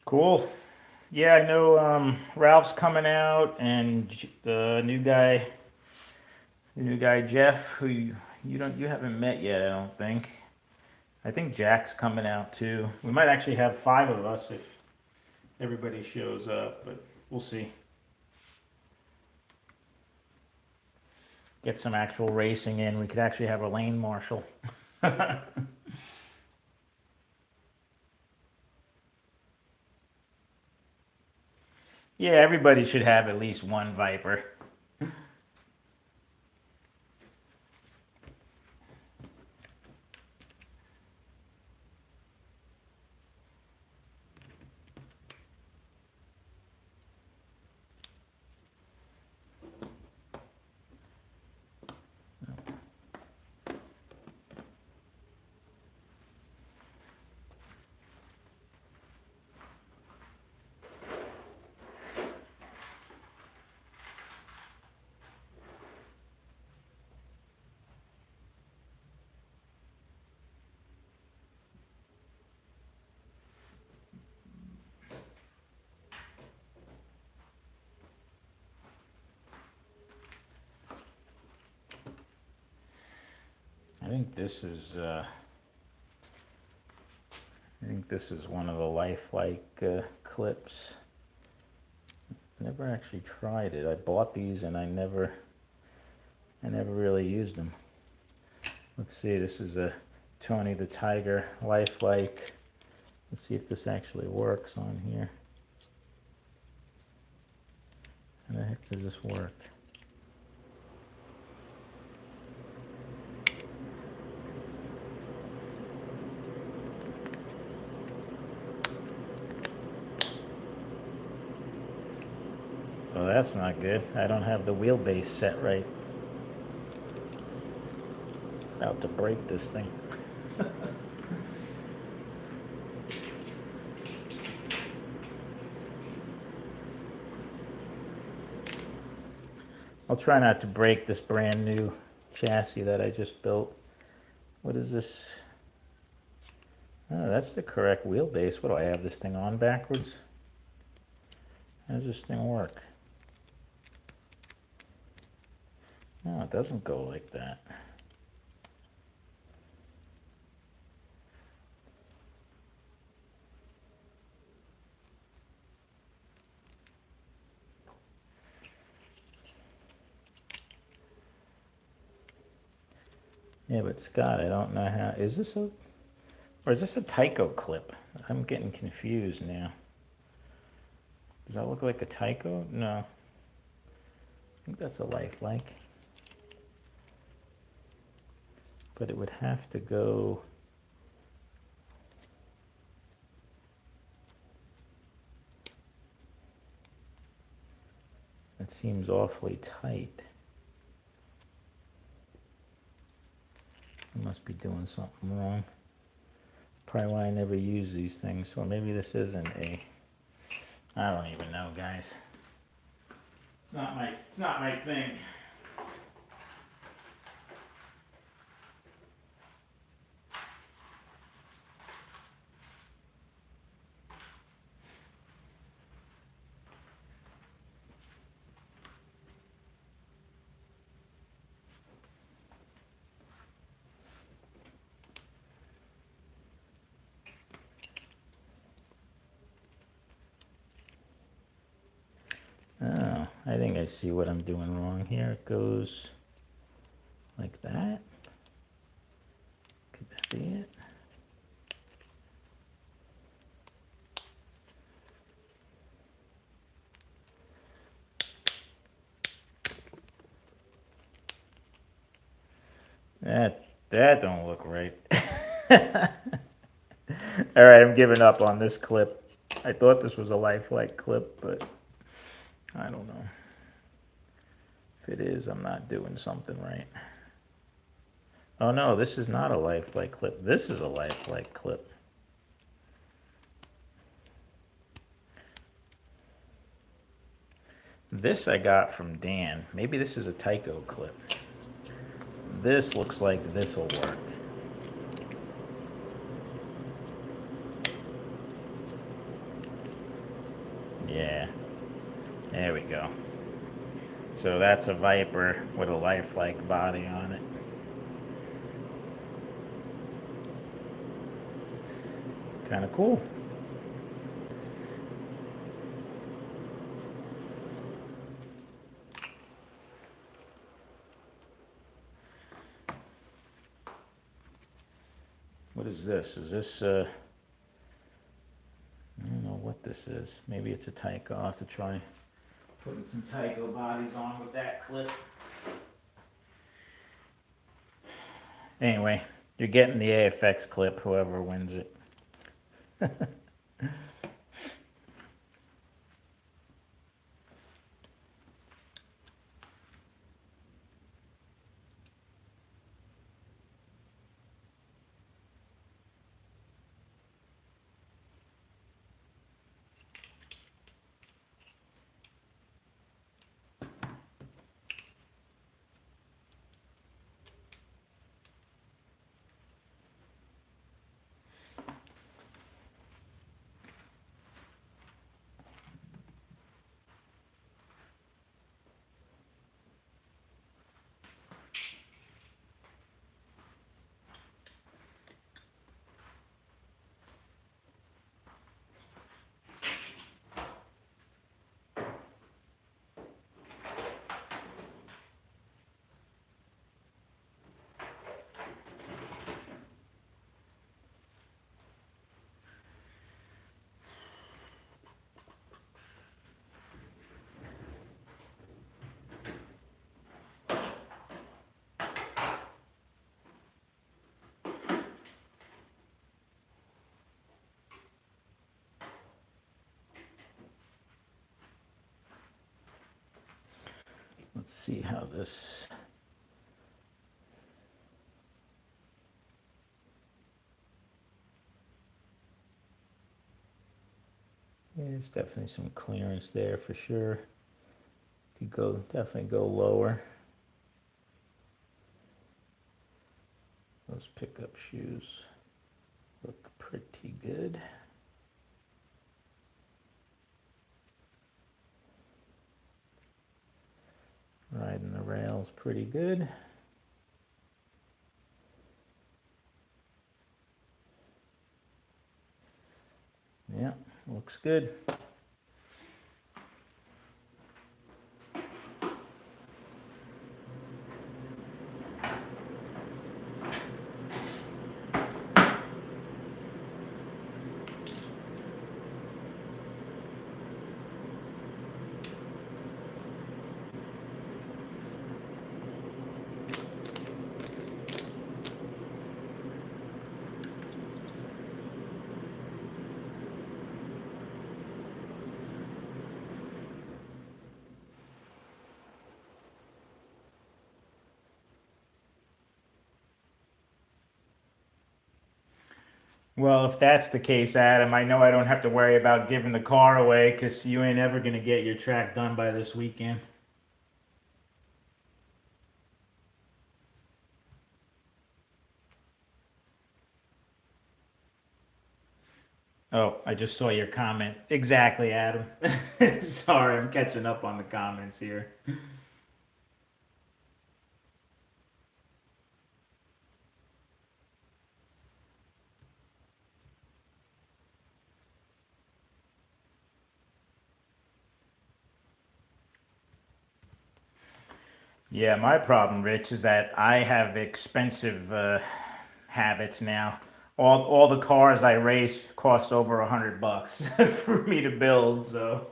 Cool. Yeah, I know Ralph's coming out, and the new guy Jeff, who you haven't met yet, I don't think. I think Jack's coming out too. We might actually have 5 of us if everybody shows up, but we'll see. Get some actual racing in. We could actually have a lane marshal. Yeah, everybody should have at least one Viper. I think this is one of the lifelike clips. Never actually tried it. I bought these and I never really used them. Let's see. This is a Tony the Tiger lifelike. Let's see if this actually works on here. How the heck does this work? Oh, that's not good. I don't have the wheelbase set right. About to break this thing. I'll try not to break this brand new chassis that I just built. What is this? Oh, that's the correct wheelbase. What do I have this thing on backwards? How does this thing work? No, it doesn't go like that. Yeah, but Scott, I don't know how. Is this a Tyco clip? I'm getting confused now. Does that look like a Tyco? No. think that's a lifelike. But it would have to go. That seems awfully tight. I must be doing something wrong. Probably why I never use these things. Well, maybe this isn't a. I don't even know, guys. It's not my thing. Oh, I think I see what I'm doing wrong here. It goes like that. Could that be it? That don't look right. All right, I'm giving up on this clip. I thought this was a lifelike clip, but I don't know. If it is, I'm not doing something right. Oh no, this is not a lifelike clip. This is a lifelike clip. This I got from Dan. Maybe this is a Tyco clip. This looks like this will work. Yeah, there we go. So that's a Viper with a lifelike body on it. Kind of cool. What is this? Is this, I don't know what this is. Maybe it's a Tyco. I'll have to try putting some Tyco bodies on with that clip. Anyway, you're getting the AFX clip, whoever wins it. Let's see how this. Yeah, there's definitely some clearance there for sure. Could go, definitely go lower. Those pickup shoes look pretty good. Riding the rails pretty good. Yeah, looks good. Well, if that's the case, Adam, I know I don't have to worry about giving the car away because you ain't ever gonna get your track done by this weekend. Oh, I just saw your comment. Exactly, Adam. Sorry, I'm catching up on the comments here. Yeah, my problem, Rich, is that I have expensive habits now. All the cars I race cost over $100 for me to build, so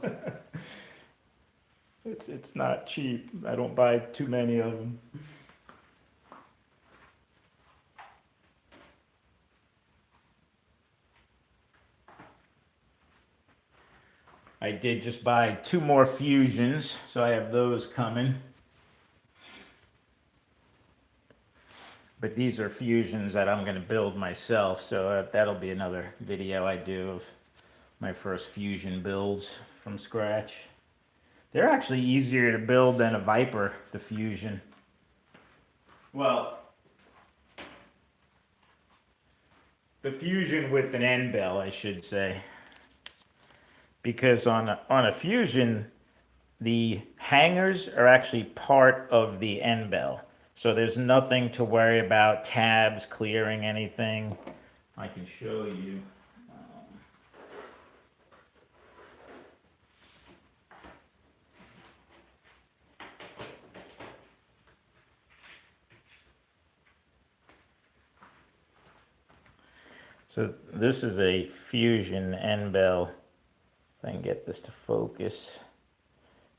it's not cheap. I don't buy too many of them. I did just buy two more Fusions, so I have those coming. But these are Fusions that I'm going to build myself, so that'll be another video I do of my first Fusion builds from scratch. They're actually easier to build than a Viper, the Fusion. Well, the Fusion with an end bell, I should say. Because on a Fusion, the hangers are actually part of the end bell. So there's nothing to worry about tabs clearing anything. I can show you. So this is a Fusion end bell. If I can get this to focus.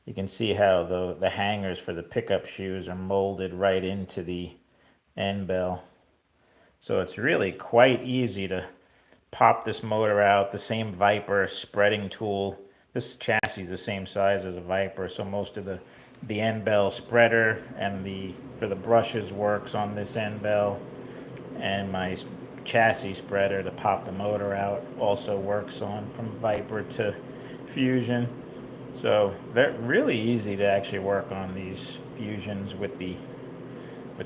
You can see how the hangers for the pickup shoes are molded right into the end bell. So it's really quite easy to pop this motor out. The same Viper spreading tool. This chassis is the same size as a Viper, so most of the end bell spreader and the for the brushes works on this end bell, and my chassis spreader to pop the motor out also works on from Viper to Fusion. So they're really easy to actually work on these Fusions with the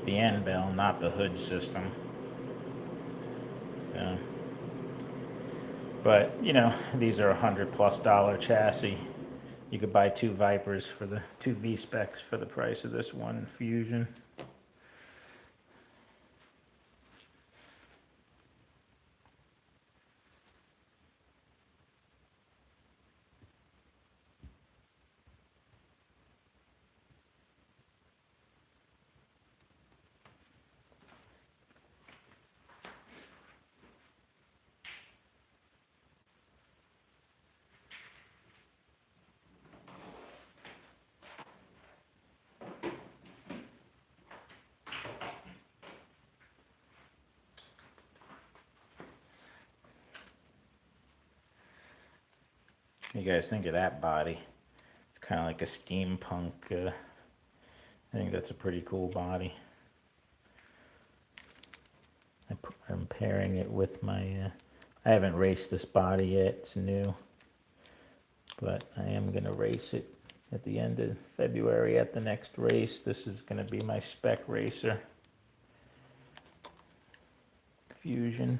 end bell, not the hood system. So, but you know, these are $100+ chassis. You could buy two Vipers for the two V specs for the price of this one Fusion. You guys think of that body? It's kind of like a steampunk. I think that's a pretty cool body. I'm pairing it with my. I haven't raced this body yet. It's new, but I am gonna race it at the end of February at the next race. This is gonna be my spec racer. Fusion.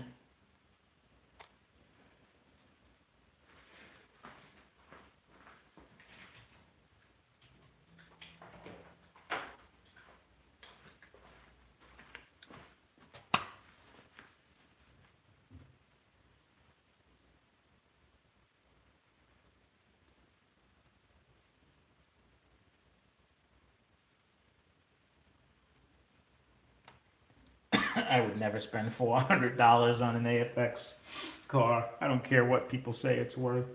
I would never spend $400 on an AFX car. I don't care what people say it's worth.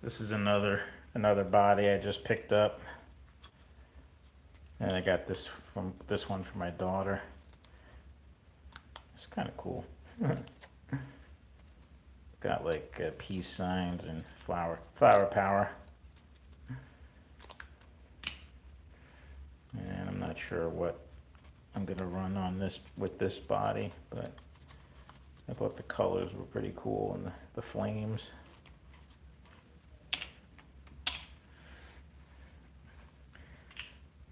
This is another body I just picked up, and I got this one for my daughter. It's kind of cool. Got like peace signs and flower power. And I'm not sure what I'm gonna run on this with this body, but I thought the colors were pretty cool and the flames.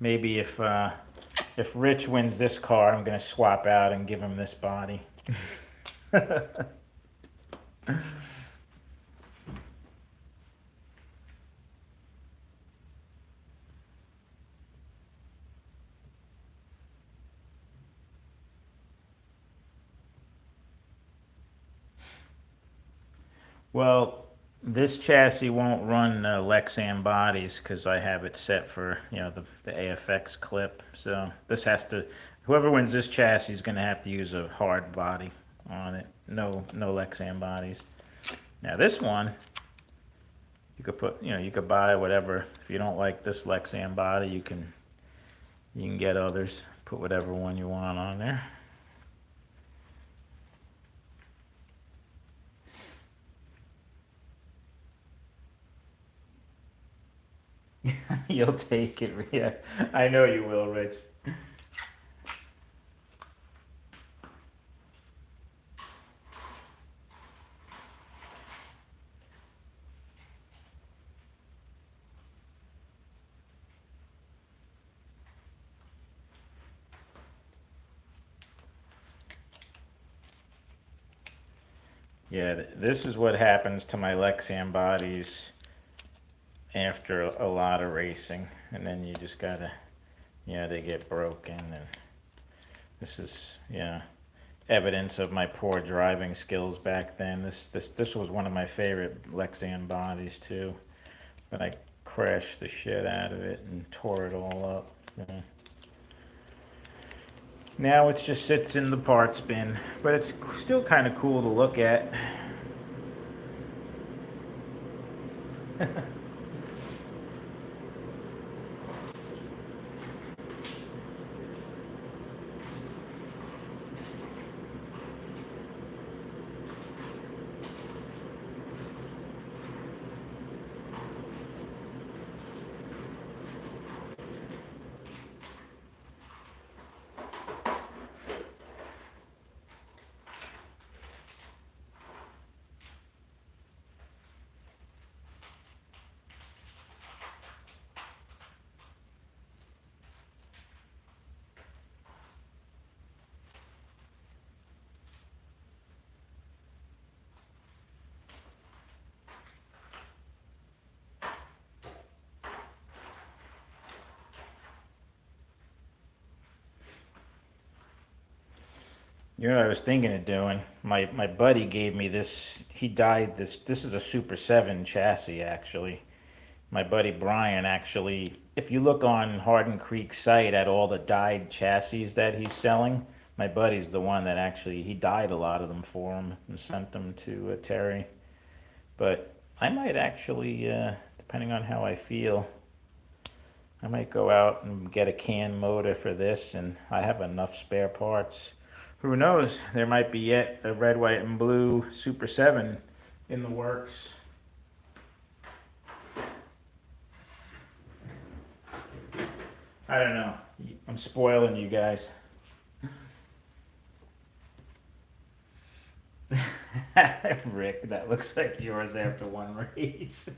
Maybe if Rich wins this car, I'm gonna swap out and give him this body. Well, this chassis won't run Lexan bodies because I have it set for the AFX clip. So this has to, whoever wins this chassis is going to have to use a hard body on it. No Lexan bodies. Now this one, you could put, you could buy whatever. If you don't like this Lexan body, you can get others. Put whatever one you want on there. You'll take it, yeah. I know you will, Rich. Yeah, this is what happens to my Lexan bodies after a lot of racing, and then you just gotta, they get broken, and this is, evidence of my poor driving skills back then. This was one of my favorite Lexan bodies too, but I crashed the shit out of it and tore it all up. Yeah. Now it just sits in the parts bin, but it's still kind of cool to look at. You know what I was thinking of doing? My buddy gave me this. He died this. This is a Super 7 chassis, actually. My buddy Brian, actually, if you look on Hardin Creek's site at all the dyed chassis that he's selling, my buddy's the one that actually, he dyed a lot of them for him and sent them to Terry. But I might actually, depending on how I feel, I might go out and get a can motor for this, and I have enough spare parts. Who knows? There might be yet a red, white, and blue Super 7 in the works. I don't know. I'm spoiling you guys. Rick, that looks like yours after one race.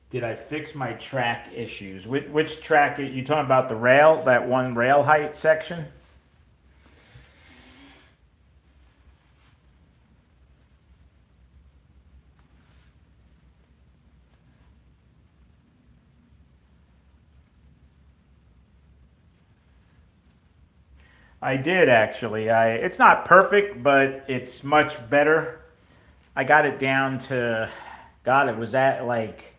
Did I fix my track issues? Which track are you talking about? The rail, that one rail height section? I did actually. It's not perfect, but it's much better. I got it down to, God, it was at like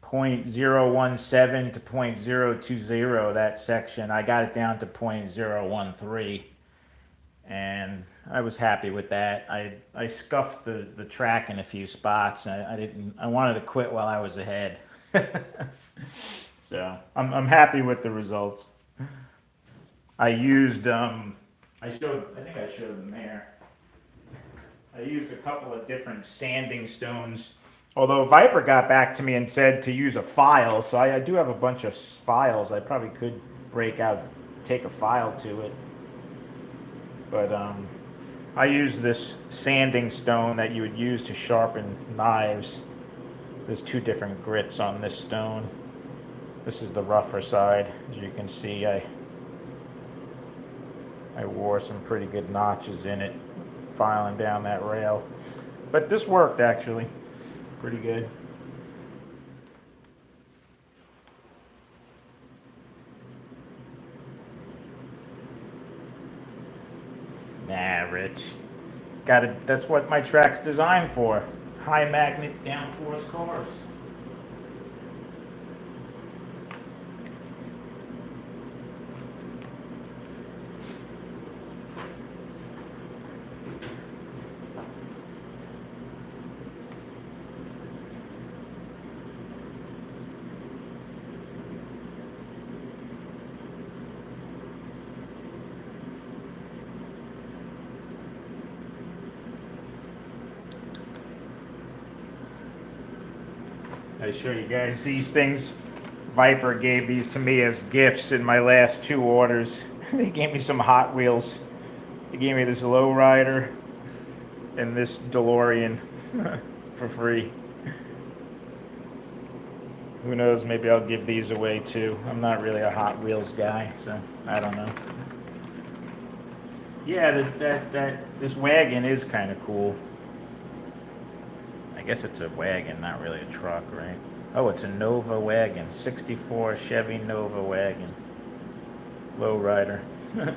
0.017 to 0.020, that section. I got it down to 0.013, and I was happy with that. I scuffed the track in a few spots. I didn't. I wanted to quit while I was ahead. So I'm happy with the results. I used I showed. I think I showed them there. I used a couple of different sanding stones. Although Viper got back to me and said to use a file, so I do have a bunch of files. I probably could break out, take a file to it. But I use this sanding stone that you would use to sharpen knives. There's two different grits on this stone. This is the rougher side. As you can see, I wore some pretty good notches in it, filing down that rail. But this worked actually pretty good. Nah, Rich. Got it. That's what my track's designed for. High magnet downforce cars. I show you guys these things. Viper gave these to me as gifts in my last two orders. They gave me some Hot Wheels. They gave me this lowrider and this DeLorean for free. Who knows, maybe I'll give these away too. I'm not really a Hot Wheels guy, so I don't know. Yeah, this wagon is kind of cool. I guess it's a wagon, not really a truck, right? Oh, it's a Nova wagon, 64 Chevy Nova wagon. Lowrider. And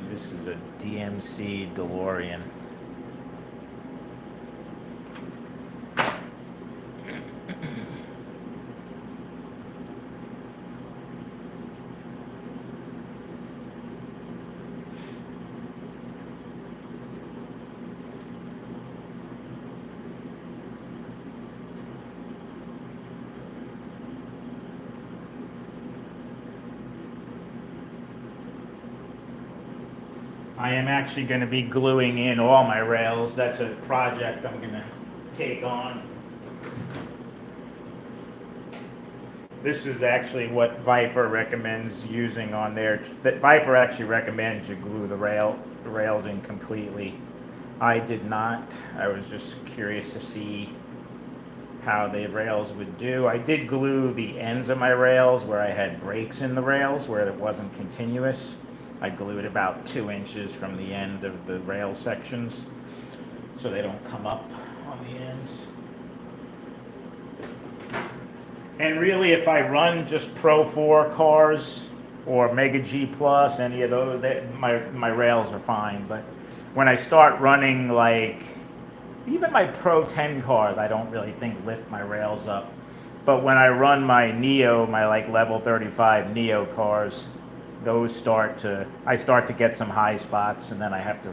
this is a DMC DeLorean. I am actually going to be gluing in all my rails. That's a project I'm going to take on. This is actually what Viper recommends using on their. That Viper actually recommends you glue the rails in completely. I did not. I was just curious to see how the rails would do. I did glue the ends of my rails where I had breaks in the rails where it wasn't continuous. I glued about 2 inches from the end of the rail sections so they don't come up on the ends. And really, if I run just Pro 4 cars or Mega G Plus, any of those, my rails are fine. But when I start running like even my Pro 10 cars, I don't really think lift my rails up. But when I run my Neo, my like level 35 Neo cars, those I start to get some high spots, and then I have to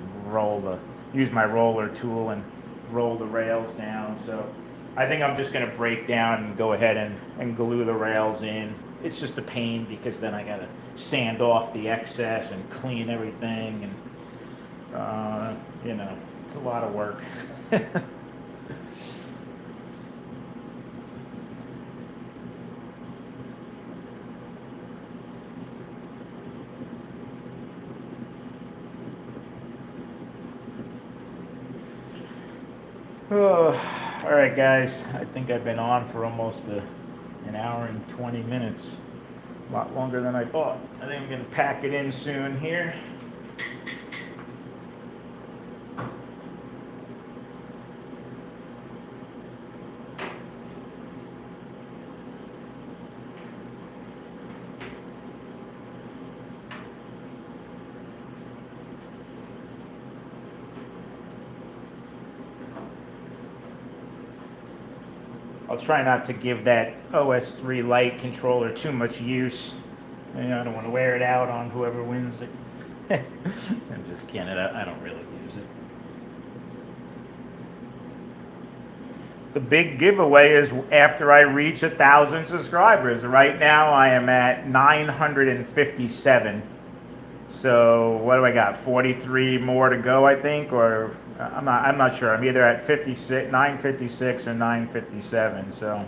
use my roller tool and roll the rails down. So I think I'm just going to break down and go ahead and glue the rails in. It's just a pain because then I got to sand off the excess and clean everything, and it's a lot of work. Oh, all right, guys. I think I've been on for almost an hour and 20 minutes. A lot longer than I thought. I think I'm going to pack it in soon here. I'll try not to give that OS3 Lite controller too much use. I don't want to wear it out on whoever wins it. I'm just kidding. I don't really use it. The big giveaway is after I reach 1,000 subscribers. Right now I am at 957. So what do I got? 43 more to go, I think, or I'm not sure. I'm either at 56, 956 or 957. So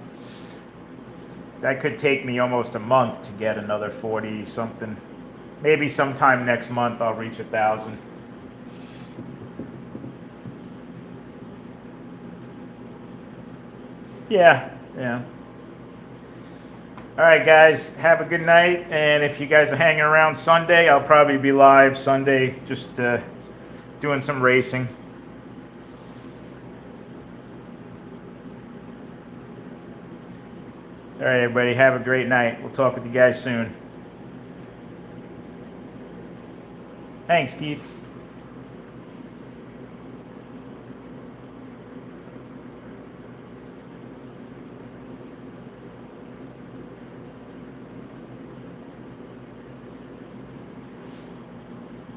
that could take me almost a month to get another 40 something. Maybe sometime next month I'll reach 1,000. Yeah, yeah. All right, guys, have a good night. And if you guys are hanging around Sunday, I'll probably be live Sunday, just doing some racing. All right, everybody, have a great night. We'll talk with you guys soon. Thanks, Keith.